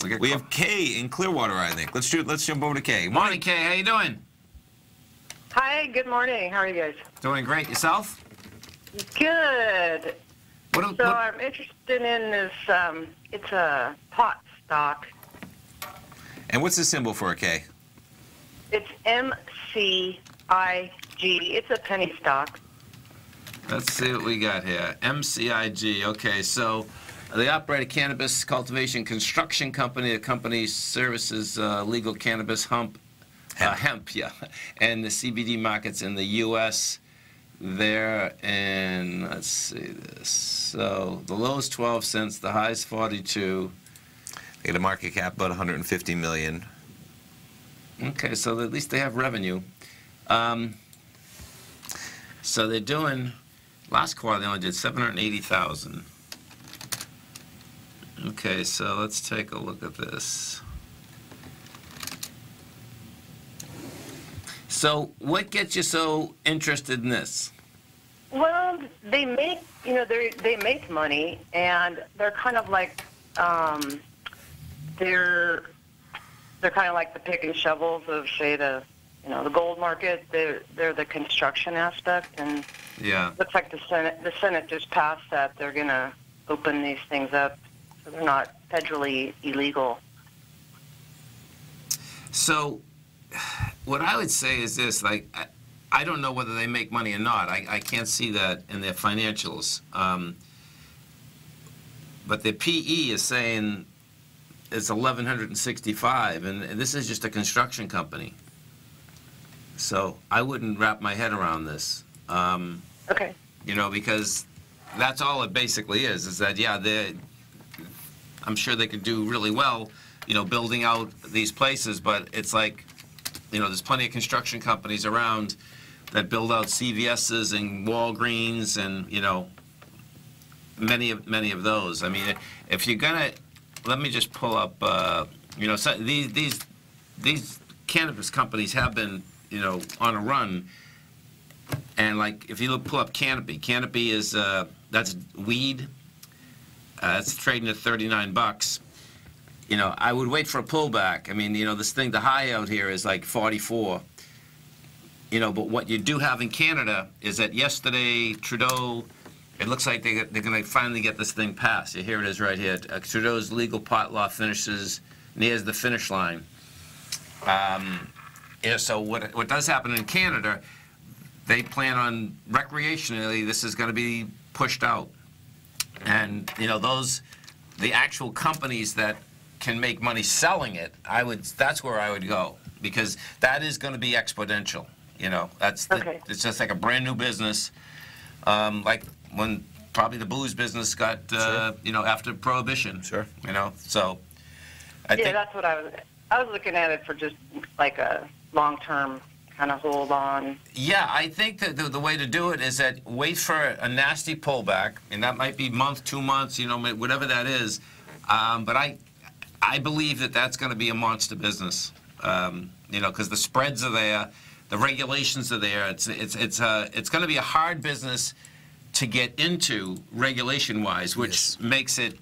We have Kay in Clearwater, I think. Let's jump over to Kay. Morning, Kay. How you doing? Hi, good morning. How are you guys? Doing great. Yourself? Good. I'm interested in this, it's a pot stock. And what's the symbol for a K? It's MCIG. It's a penny stock. Let's see what we got here. MCIG. Okay, so they operate a cannabis cultivation construction company. The company services legal cannabis hemp, yeah, and the CBD markets in the U.S. There, and let's see this. So the low is 12 cents, the high is 42. They get a market cap about 150 million. Okay, so at least they have revenue. So they're doing, last quarter they only did 780,000. Okay, so let's take a look at this. So what gets you so interested in this? Well, they make, they make money, and they're kind of like, they're kind of like the pick and shovels of, say, the gold market. They're the construction aspect, and yeah, looks like the Senate just passed that they're going to open these things up so they're not federally illegal. So what I would say is this, like, I don't know whether they make money or not. I can't see that in their financials. But the PE is saying it's 1,165, and this is just a construction company. So I wouldn't wrap my head around this. Okay. Because that's all it basically is that, yeah, I'm sure they could do really well, building out these places, but it's like, there's plenty of construction companies around that build out CVS's and Walgreens and, many of those. I mean, if you're gonna, let me just pull up, so these cannabis companies have been, on a run. And like, if you pull up Canopy is, that's weed. It's trading at 39 bucks. I would wait for a pullback. I mean, this thing, the high out here is like 44. But what you do have in Canada is that yesterday, Trudeau, it looks like they're going to finally get this thing passed. Here it is right here. Trudeau's legal pot law finishes nears the finish line. So what does happen in Canada, they plan on recreationally, this is going to be pushed out. And, the actual companies that can make money selling it, that's where I would go, because that is going to be exponential. Okay. It's just like a brand new business, like when probably the booze business got, sure. After Prohibition. Sure. So I think that's what I was looking at it for, just like a long-term kind of hold on. Yeah, I think that the way to do it is that wait for a nasty pullback, and that might be month, 2 months, whatever that is. But I believe that that's going to be a monster business, because the spreads are there, the regulations are there. It's going to be a hard business to get into regulation-wise, which yes. makes it,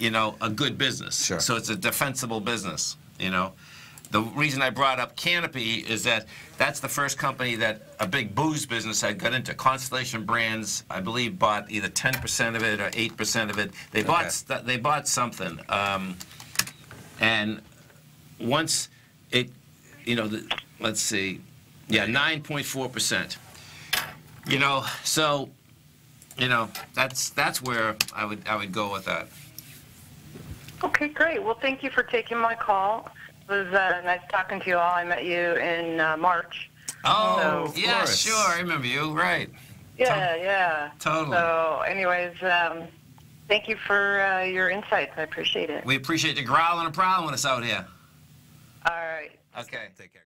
a good business. Sure. So it's a defensible business, The reason I brought up Canopy is that that's the first company that a big booze business had got into. Constellation Brands, I believe, bought either 10% of it or 8% of it. They bought something, and once it, let's see, yeah, 9.4%. So, that's where I would go with that. Okay, great. Well, thank you for taking my call. It was nice talking to you all. I met you in March. Oh, so, yeah, sure. I remember you. Right. Yeah. Totally. So, anyways, thank you for your insights. I appreciate it. We appreciate you growling and prowling with us out here. All right. Okay. Take care.